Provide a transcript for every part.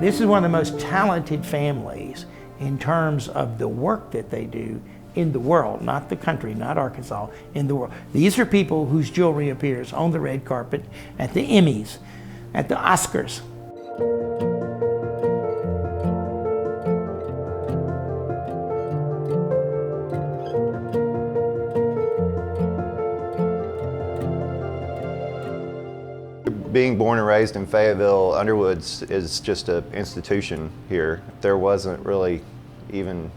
This is one of the most talented families in terms of the work that they do in the world, not the country, not Arkansas, in the world. These are people whose jewelry appears on the red carpet, at the Emmys, at the Oscars. Being born and raised in Fayetteville, Underwoods is just an institution here. There wasn't really even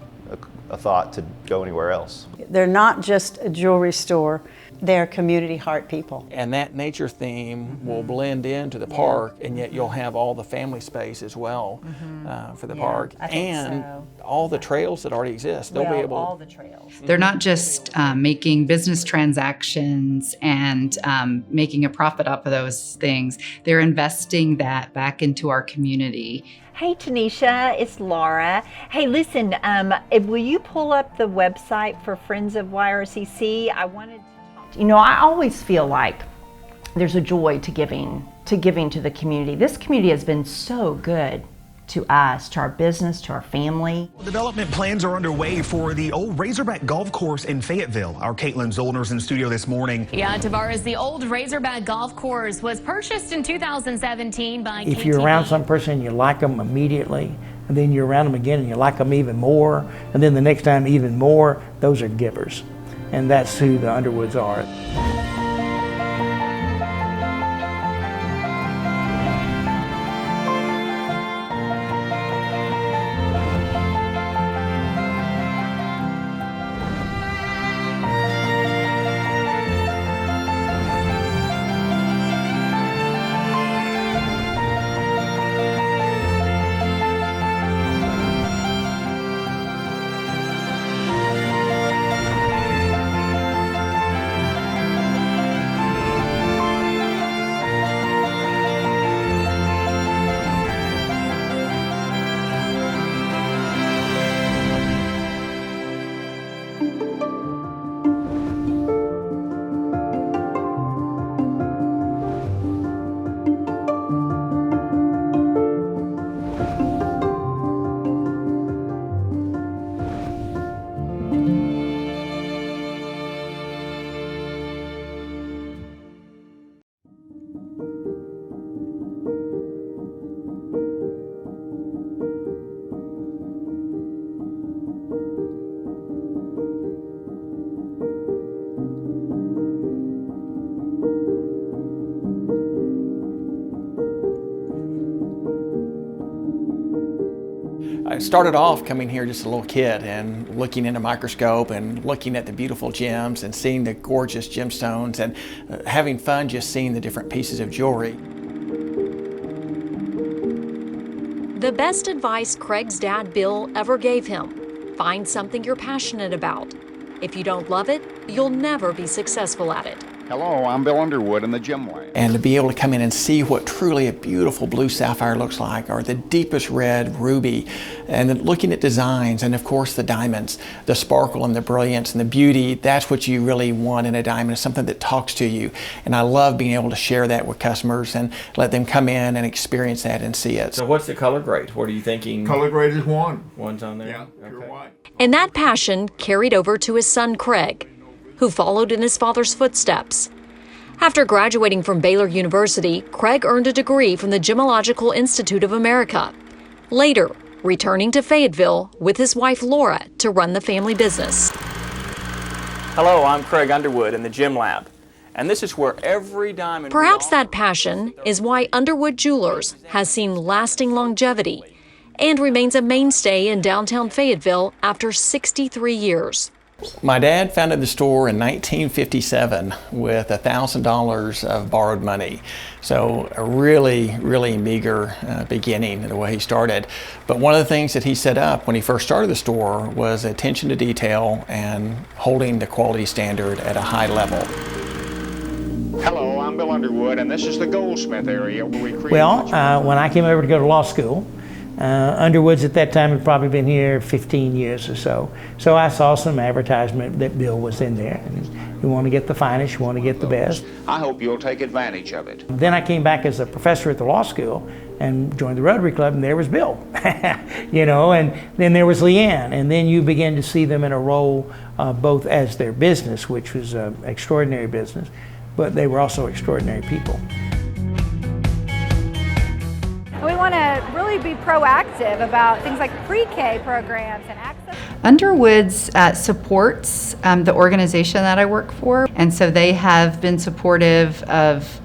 a thought to go anywhere else. They're not just a jewelry store, they're community heart people. And that nature theme will blend into the park, and yet you'll have all the family space as well for the park. And all the trails that already exist. They'll be able all the trails. They're not just making business transactions and making a profit off of those things. They're investing that back into our community. Hey Tanisha, it's Laura. Hey, listen, will you pull up the website for Friends of YRCC? I wanted to, I always feel like there's a joy to giving to the community. This community has been so good to us, to our business, to our family. Development plans are underway for the old Razorback Golf Course in Fayetteville. Our Caitlin Zollner's in studio this morning. Yeah, Tavares, the old Razorback Golf Course was purchased in 2017 by If you're around some person and you like them immediately, and then you're around them again and you like them even more, and then the next time even more, those are givers. And that's who the Underwoods are. I started off coming here just a little kid and looking in a microscope and looking at the beautiful gems and seeing the gorgeous gemstones and having fun just seeing the different pieces of jewelry. The best advice Craig's dad, Bill, ever gave him: find something you're passionate about. If you don't love it, you'll never be successful at it. Hello, I'm Bill Underwood in the Gem Lab. And to be able to come in and see what truly a beautiful blue sapphire looks like, or the deepest red ruby, and then looking at designs, and of course the diamonds, the sparkle and the brilliance and the beauty, that's what you really want in a diamond, is something that talks to you. And I love being able to share that with customers and let them come in and experience that and see it. So what's the color grade? What are you thinking? Color grade is 1. One's on there? Yeah, pure white. And that passion carried over to his son Craig, who followed in his father's footsteps. After graduating from Baylor University, Craig earned a degree from the Gemological Institute of America. Later, returning to Fayetteville with his wife Laura to run the family business. Hello, I'm Craig Underwood in the Gem Lab, and this is where every diamond... Perhaps that passion is why Underwood Jewelers has seen lasting longevity and remains a mainstay in downtown Fayetteville after 63 years. My dad founded the store in 1957 with $1,000 of borrowed money. So a really, really meager beginning the way he started. But one of the things that he set up when he first started the store was attention to detail and holding the quality standard at a high level. Hello, I'm Bill Underwood, and this is the Goldsmith area where we create... Well, when I came over to go to law school, Underwoods at that time had probably been here 15 years or so. So I saw some advertisement that Bill was in there. And you want to get the finest, you want to get the best. I hope you'll take advantage of it. Then I came back as a professor at the law school and joined the Rotary Club, and there was Bill. You know, and then there was Leanne, and then you begin to see them in a role both as their business, which was an extraordinary business, but they were also extraordinary people. We want to really be proactive about things like pre-K programs and access. Underwoods supports the organization that I work for, and so they have been supportive of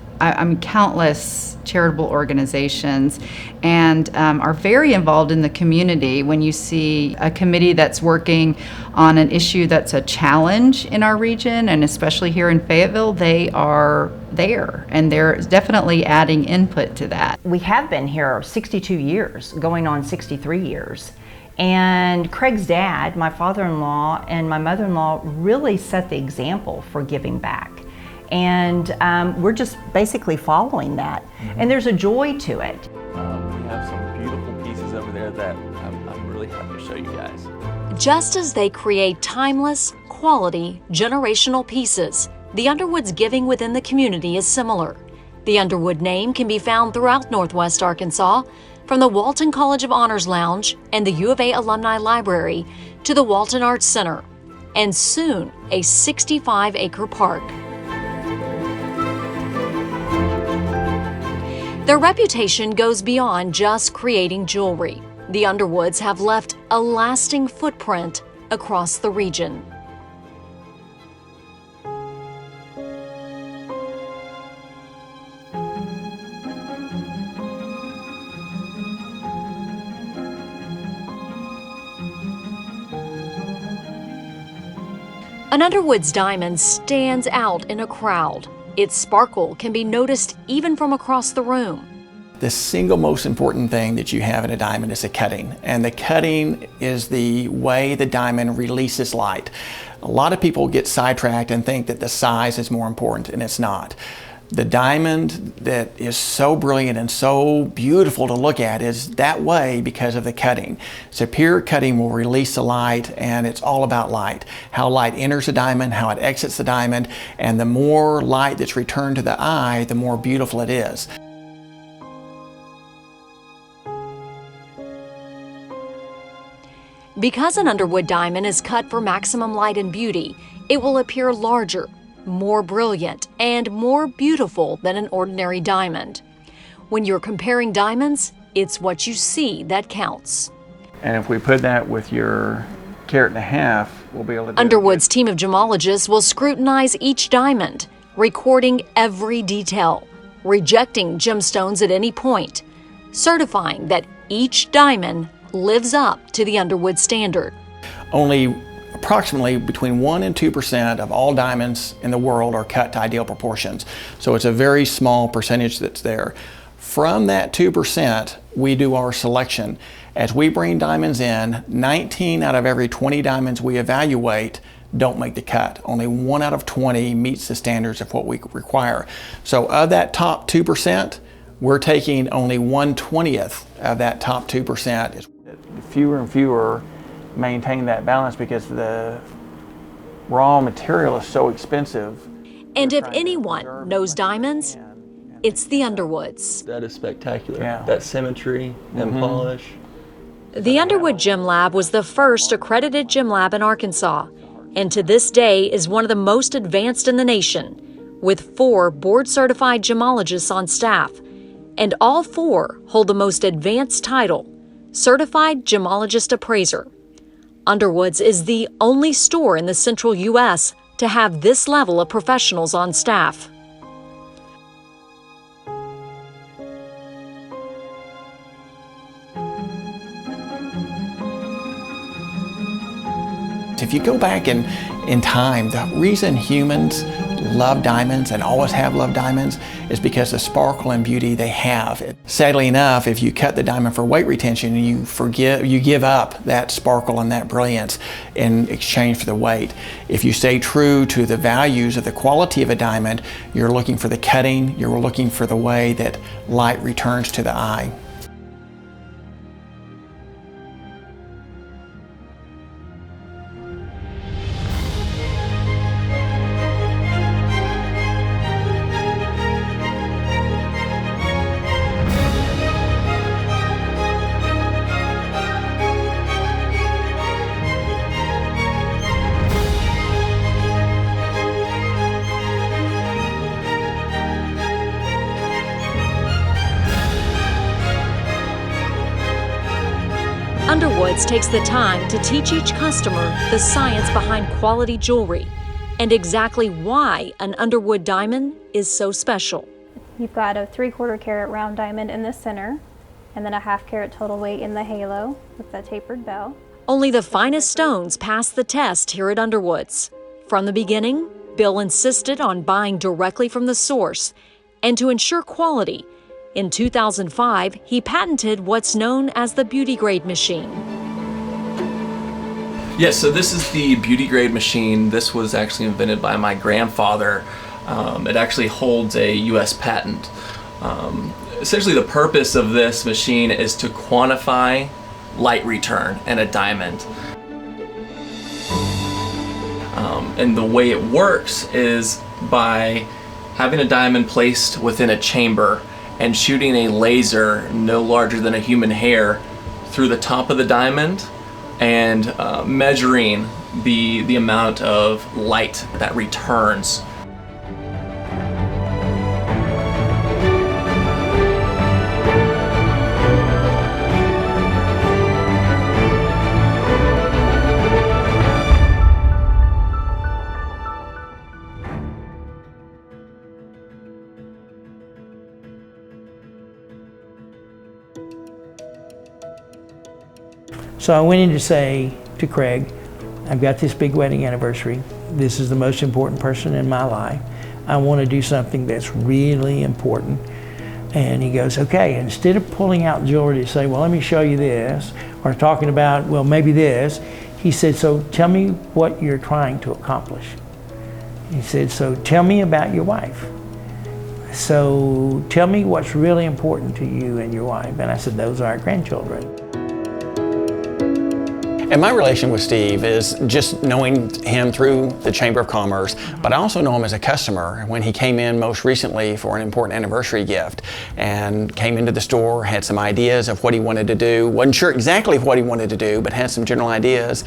countless charitable organizations, and are very involved in the community. When you see a committee that's working on an issue that's a challenge in our region, and especially here in Fayetteville, they are there, and they're definitely adding input to that. We have been here 62 years, going on 63 years. And Craig's dad, my father-in-law, and my mother-in-law really set the example for giving back. And we're just basically following that. And there's a joy to it. We have some beautiful pieces over there that I'm really happy to show you guys. Just as they create timeless, quality, generational pieces, the Underwood's giving within the community is similar. The Underwood name can be found throughout Northwest Arkansas, from the Walton College of Honors Lounge and the U of A Alumni Library to the Walton Arts Center, and soon a 65-acre park. Their reputation goes beyond just creating jewelry. The Underwoods have left a lasting footprint across the region. An Underwood's diamond stands out in a crowd. Its sparkle can be noticed even from across the room. The single most important thing that you have in a diamond is the cutting, and the cutting is the way the diamond releases light. A lot of people get sidetracked and think that the size is more important, and it's not. The diamond that is so brilliant and so beautiful to look at is that way because of the cutting. Superior cutting will release the light, and it's all about light. How light enters the diamond, how it exits the diamond, and the more light that's returned to the eye, the more beautiful it is. Because an Underwood diamond is cut for maximum light and beauty, it will appear larger, more brilliant, and more beautiful than an ordinary diamond. When you're comparing diamonds, it's what you see that counts. And if we put that with your carat and a half, we'll be able to do Underwood's team of gemologists will scrutinize each diamond, recording every detail, rejecting gemstones at any point, certifying that each diamond lives up to the Underwood standard. Only approximately between 1% and 2% of all diamonds in the world are cut to ideal proportions. So it's a very small percentage that's there. From that 2%, we do our selection. As we bring diamonds in, 19 out of every 20 diamonds we evaluate don't make the cut. Only 1 out of 20 meets the standards of what we require. So of that top 2%, we're taking only 1/20th of that top 2%. Fewer and fewer maintain that balance because the raw material is so expensive. And if anyone knows diamonds, it's the Underwoods. That is spectacular. Yeah. That symmetry and polish. The Underwood Gem Lab was the first accredited gem lab in Arkansas, and to this day is one of the most advanced in the nation, with 4 board-certified gemologists on staff, and all 4 hold the most advanced title, Certified Gemologist Appraiser. Underwoods is the only store in the central U.S. to have this level of professionals on staff. If you go back in time, the reason humans love diamonds and always have loved diamonds is because the sparkle and beauty they have. Sadly enough, if you cut the diamond for weight retention, you give up that sparkle and that brilliance in exchange for the weight. If you stay true to the values of the quality of a diamond, you're looking for the cutting, you're looking for the way that light returns to the eye. Underwoods takes the time to teach each customer the science behind quality jewelry and exactly why an Underwood diamond is so special. You've got a 3/4 carat round diamond in the center, and then a 1/2 carat total weight in the halo with the tapered bell. Only the finest stones pass the test here at Underwoods. From the beginning, Bill insisted on buying directly from the source, and to ensure quality, in 2005, he patented what's known as the beauty grade machine. Yes, so this is the beauty grade machine. This was actually invented by my grandfather. It actually holds a U.S. patent. Essentially, the purpose of this machine is to quantify light return in a diamond. And the way it works is by having a diamond placed within a chamber and shooting a laser no larger than a human hair through the top of the diamond and measuring the amount of light that returns. So I went in to say to Craig, I've got this big wedding anniversary. This is the most important person in my life. I want to do something that's really important. And he goes, okay, instead of pulling out jewelry to say, well, let me show you this, or talking about, well, maybe this, he said, so tell me what you're trying to accomplish. He said, so tell me about your wife. So tell me what's really important to you and your wife. And I said, those are our grandchildren. And my relation with Steve is just knowing him through the Chamber of Commerce, but I also know him as a customer when he came in most recently for an important anniversary gift and came into the store, had some ideas of what he wanted to do. Wasn't sure exactly what he wanted to do, but had some general ideas.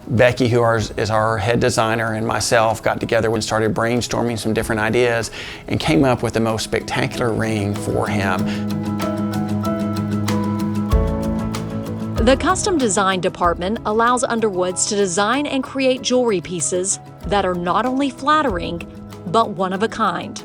Becky, who is our head designer, and myself got together and started brainstorming some different ideas and came up with the most spectacular ring for him. The custom design department allows Underwoods to design and create jewelry pieces that are not only flattering, but one of a kind.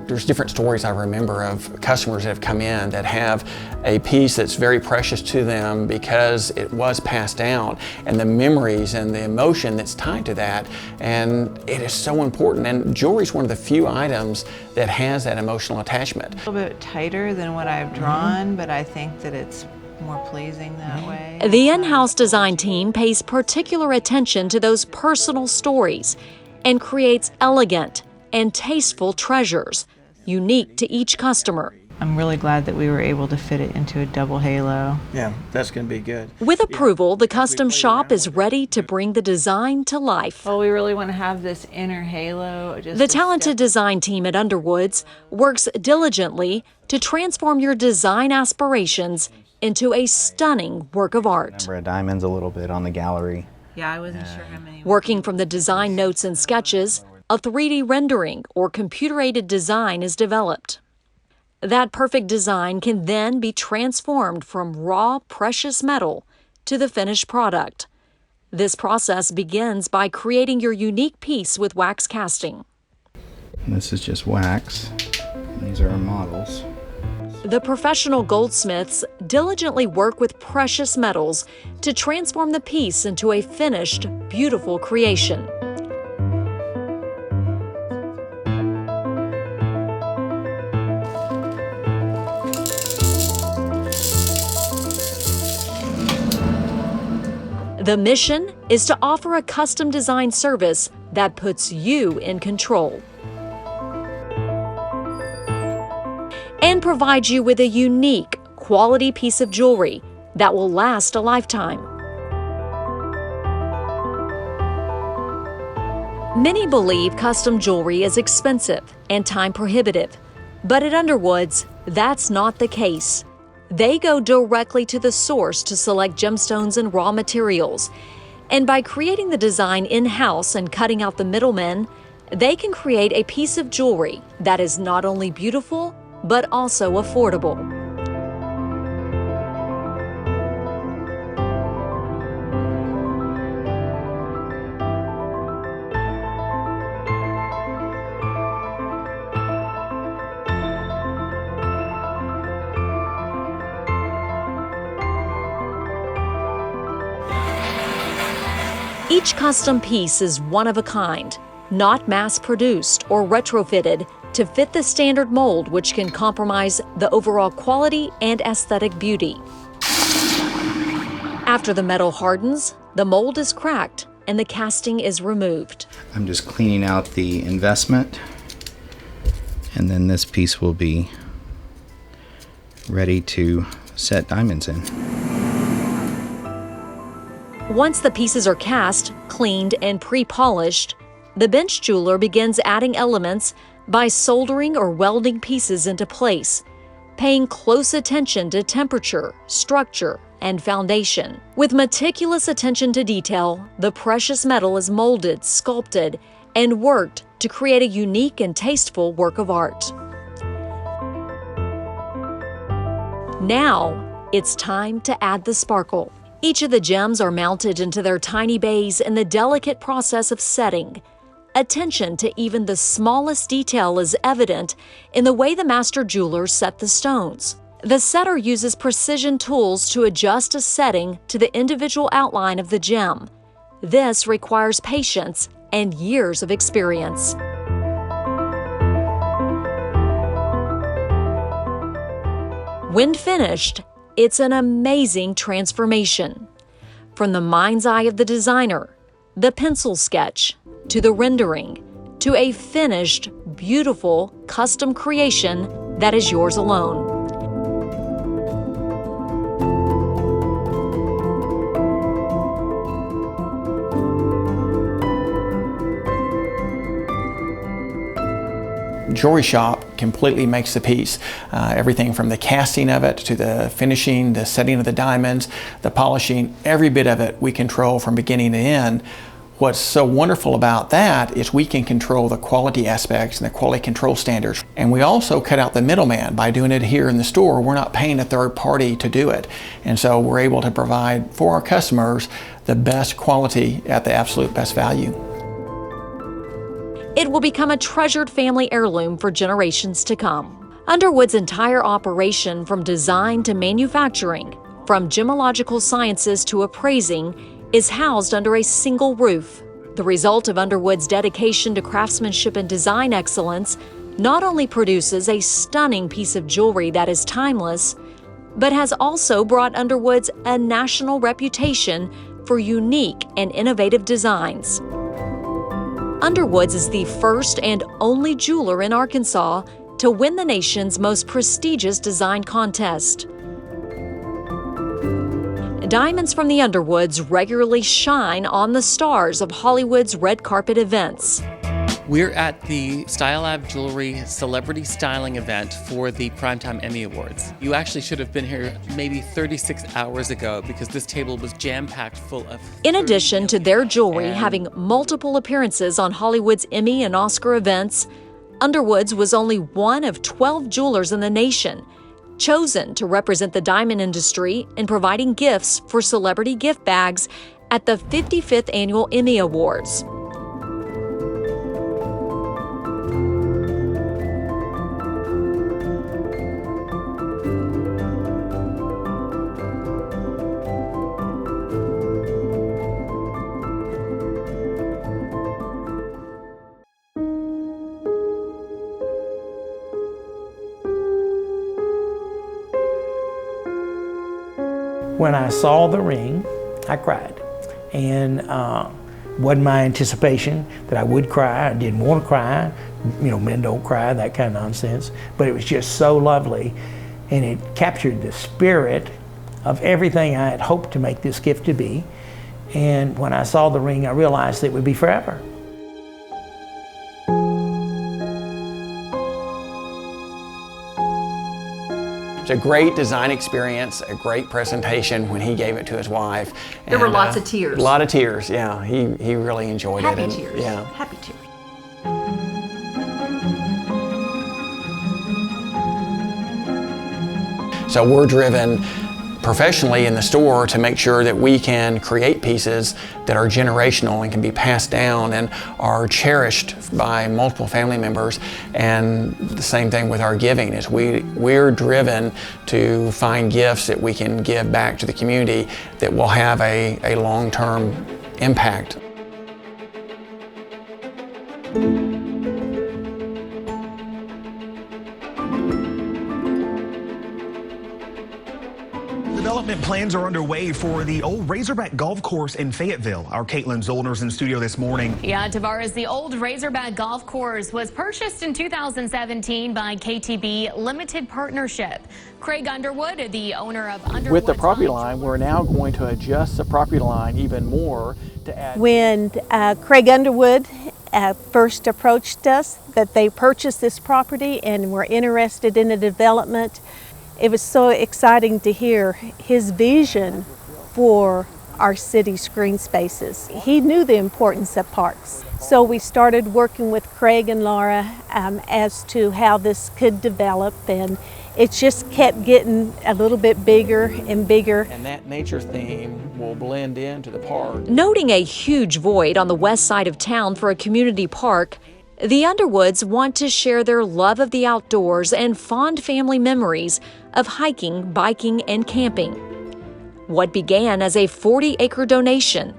There's different stories I remember of customers that have come in that have a piece that's very precious to them because it was passed down, and the memories and the emotion that's tied to that, and it is so important. And jewelry is one of the few items that has that emotional attachment. A little bit tighter than what I've drawn, but I think that it's more pleasing that way. The in-house design team pays particular attention to those personal stories and creates elegant and tasteful treasures, unique to each customer. I'm really glad that we were able to fit it into a double halo. Yeah, that's going to be good. With approval, the custom shop is ready to bring the design to life. Well, we really want to have this inner halo. The talented design team at Underwoods works diligently to transform your design aspirations into a stunning work of art. Number of diamonds a little bit on the gallery. Yeah, I wasn't sure how many. Working from the design notes and sketches, a 3D rendering or computer-aided design is developed. That perfect design can then be transformed from raw, precious metal to the finished product. This process begins by creating your unique piece with wax casting. And this is just wax. These are our models. The professional goldsmiths diligently work with precious metals to transform the piece into a finished, beautiful creation. The mission is to offer a custom design service that puts you in control and provides you with a unique, quality piece of jewelry that will last a lifetime. Many believe custom jewelry is expensive and time prohibitive, but at Underwoods, that's not the case. They go directly to the source to select gemstones and raw materials. And by creating the design in-house and cutting out the middlemen, they can create a piece of jewelry that is not only beautiful, but also affordable. Each custom piece is one of a kind, not mass-produced or retrofitted to fit the standard mold, which can compromise the overall quality and aesthetic beauty. After the metal hardens, the mold is cracked and the casting is removed. I'm just cleaning out the investment, and then this piece will be ready to set diamonds in. Once the pieces are cast, cleaned, and pre-polished, the bench jeweler begins adding elements by soldering or welding pieces into place, paying close attention to temperature, structure, and foundation. With meticulous attention to detail, the precious metal is molded, sculpted, and worked to create a unique and tasteful work of art. Now, it's time to add the sparkle. Each of the gems are mounted into their tiny bays in the delicate process of setting. Attention to even the smallest detail is evident in the way the master jewelers set the stones. The setter uses precision tools to adjust a setting to the individual outline of the gem. This requires patience and years of experience. When finished, it's an amazing transformation. From the mind's eye of the designer, the pencil sketch, to the rendering, to a finished, beautiful, custom creation that is yours alone. Jewelry shop completely makes the piece. Everything from the casting of it to the finishing, the setting of the diamonds, the polishing, every bit of it we control from beginning to end. What's so wonderful about that is we can control the quality aspects and the quality control standards. And we also cut out the middleman by doing it here in the store. We're not paying a third party to do it. And so we're able to provide for our customers the best quality at the absolute best value. It will become a treasured family heirloom for generations to come. Underwood's entire operation, from design to manufacturing, from gemological sciences to appraising, is housed under a single roof. The result of Underwood's dedication to craftsmanship and design excellence not only produces a stunning piece of jewelry that is timeless, but has also brought Underwood's a national reputation for unique and innovative designs. Underwoods is the first and only jeweler in Arkansas to win the nation's most prestigious design contest. Diamonds from the Underwoods regularly shine on the stars of Hollywood's red carpet events. We're at the Style Lab Jewelry Celebrity Styling event for the Primetime Emmy Awards. You actually should have been here maybe 36 hours ago because this table was jam-packed full of... In addition to their jewelry having multiple appearances on Hollywood's Emmy and Oscar events, Underwoods was only one of 12 jewelers in the nation chosen to represent the diamond industry in providing gifts for celebrity gift bags at the 55th Annual Emmy Awards. When I saw the ring, I cried. And wasn't my anticipation that I would cry. I didn't want to cry. You know, men don't cry, that kind of nonsense. But it was just so lovely. And it captured the spirit of everything I had hoped to make this gift to be. And when I saw the ring, I realized it would be forever. It's a great design experience, a great presentation when he gave it to his wife. There were lots of tears. A lot of tears, yeah. He really enjoyed it. Happy tears. Yeah. Happy tears. So we're driven professionally in the store to make sure that we can create pieces that are generational and can be passed down and are cherished by multiple family members. And the same thing with our giving is we're driven to find gifts that we can give back to the community that will have a long-term impact. Development plans are underway for the old Razorback Golf Course in Fayetteville. Our Caitlin Zollner's in studio this morning. Yeah, Tavares, the old Razorback Golf Course was purchased in 2017 by KTB Limited Partnership. Craig Underwood, the owner of Underwood. With the property line, we're now going to adjust the property line even more to add. When Craig Underwood first approached us that they purchased this property and were interested in the development, it was so exciting to hear his vision for our city's green spaces. He knew the importance of parks. So we started working with Craig and Laura as to how this could develop, and it just kept getting a little bit bigger and bigger. And that nature theme will blend into the park. Noting a huge void on the west side of town for a community park, the Underwoods want to share their love of the outdoors and fond family memories of hiking, biking, and camping. What began as a 40-acre donation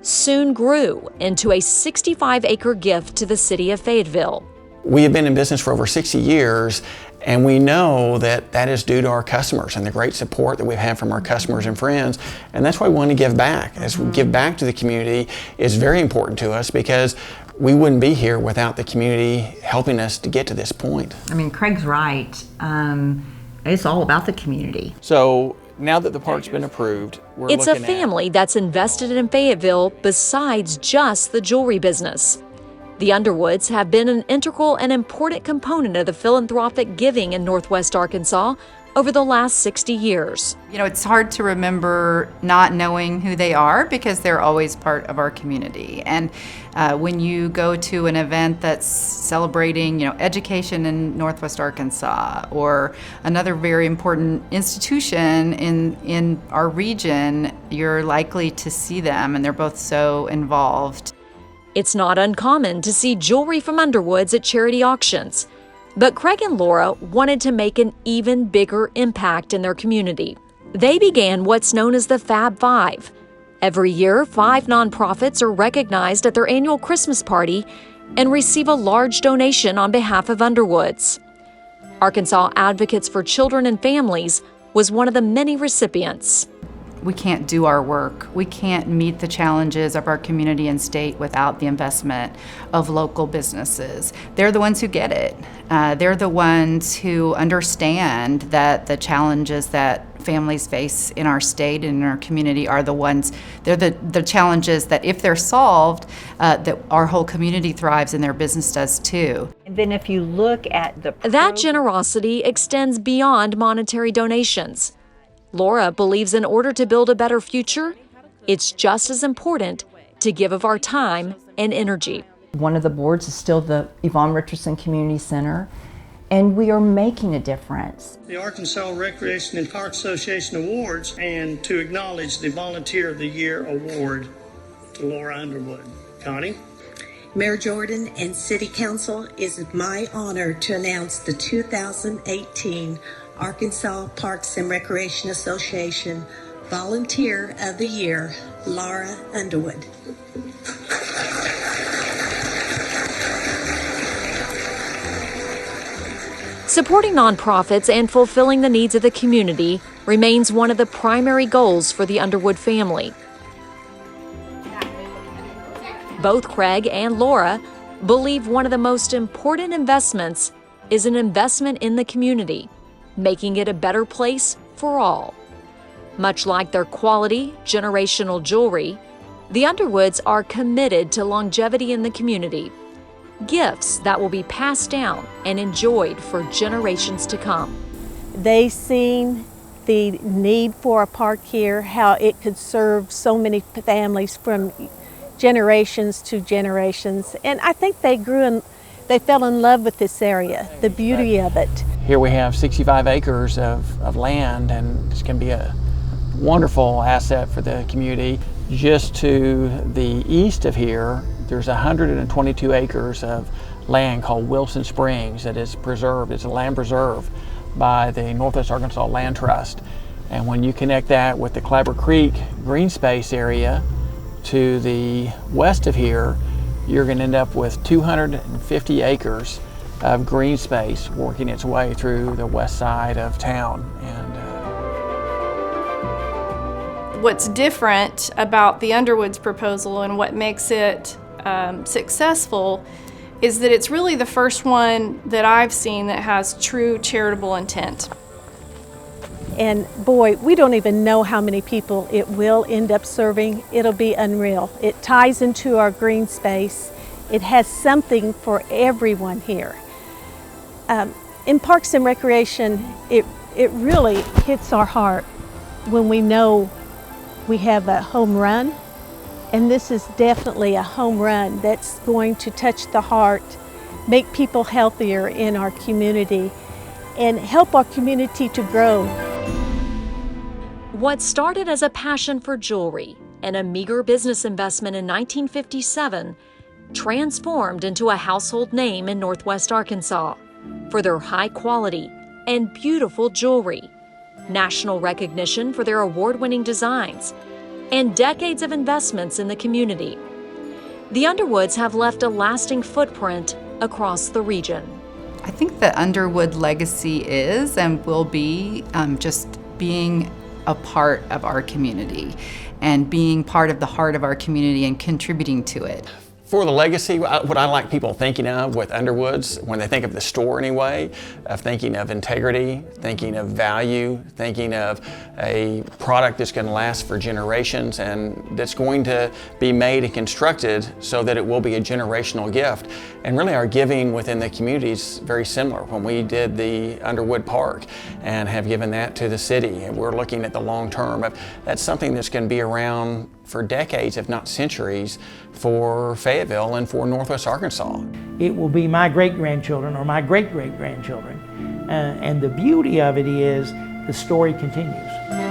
soon grew into a 65-acre gift to the city of Fayetteville. We have been in business for over 60 years, and we know that that is due to our customers and the great support that we've had from our customers and friends, and that's why we want to give back. As we give back to the community is very important to us because we wouldn't be here without the community helping us to get to this point. I mean, Craig's right. It's all about the community. So now that the park's been approved, we're It's a looking at family that's invested in Fayetteville besides just the jewelry business. The Underwoods have been an integral and important component of the philanthropic giving in Northwest Arkansas over the last 60 years. You know, it's hard to remember not knowing who they are because they're always part of our community. And when you go to an event that's celebrating, education in Northwest Arkansas or another very important institution in our region, you're likely to see them, and they're both so involved. It's not uncommon to see jewelry from Underwoods at charity auctions. But Craig and Laura wanted to make an even bigger impact in their community. They began what's known as the Fab Five. Every year, 5 nonprofits are recognized at their annual Christmas party and receive a large donation on behalf of Underwoods. Arkansas Advocates for Children and Families was one of the many recipients. We can't do our work. We can't meet the challenges of our community and state without the investment of local businesses. They're the ones who get it. They're the ones who understand that the challenges that families face in our state and in our community are the ones, they're the challenges that if they're solved, that our whole community thrives and their business does too. And then if you look at that generosity extends beyond monetary donations. Laura believes in order to build a better future, it's just as important to give of our time and energy. One of the boards is still the Yvonne Richardson Community Center, and we are making a difference. The Arkansas Recreation and Park Association Awards, and to acknowledge the Volunteer of the Year Award to Laura Underwood. Connie? Mayor Jordan and City Council, it is my honor to announce the 2018 Arkansas Parks and Recreation Association Volunteer of the Year, Laura Underwood. Supporting nonprofits and fulfilling the needs of the community remains one of the primary goals for the Underwood family. Both Craig and Laura believe one of the most important investments is an investment in the community, making it a better place for all. Much like their quality, generational jewelry, the Underwoods are committed to longevity in the community, gifts that will be passed down and enjoyed for generations to come. They seen the need for a park here, how it could serve so many families from generations to generations, and I think they fell in love with this area, the beauty of it. Here we have 65 acres of land, and it's going to be a wonderful asset for the community. Just to the east of here, there's 122 acres of land called Wilson Springs that is preserved. It's a land preserve by the Northwest Arkansas Land Trust. And when you connect that with the Clabber Creek green space area to the west of here, you're going to end up with 250 acres of green space working its way through the west side of town. And what's different about the Underwoods proposal and what makes it successful is that it's really the first one that I've seen that has true charitable intent. And boy, we don't even know how many people it will end up serving. It'll be unreal. It ties into our green space. It has something for everyone here. In Parks and Recreation, it really hits our heart when we know we have a home run, and this is definitely a home run that's going to touch the heart, make people healthier in our community, and help our community to grow. What started as a passion for jewelry and a meager business investment in 1957 transformed into a household name in Northwest Arkansas for their high quality and beautiful jewelry, national recognition for their award-winning designs, and decades of investments in the community. The Underwoods have left a lasting footprint across the region. I think the Underwood legacy is and will be just being a part of our community and being part of the heart of our community and contributing to it. For the legacy, what I like people thinking of with Underwoods, when they think of the store anyway, of thinking of integrity, thinking of value, thinking of a product that's going to last for generations and that's going to be made and constructed so that it will be a generational gift. And really our giving within the community is very similar. When we did the Underwood Park and have given that to the city, and we're looking at the long term, that's something that's going to be around for decades, if not centuries, for Fayetteville and for Northwest Arkansas. It will be my great-grandchildren or my great-great-grandchildren. And the beauty of it is the story continues.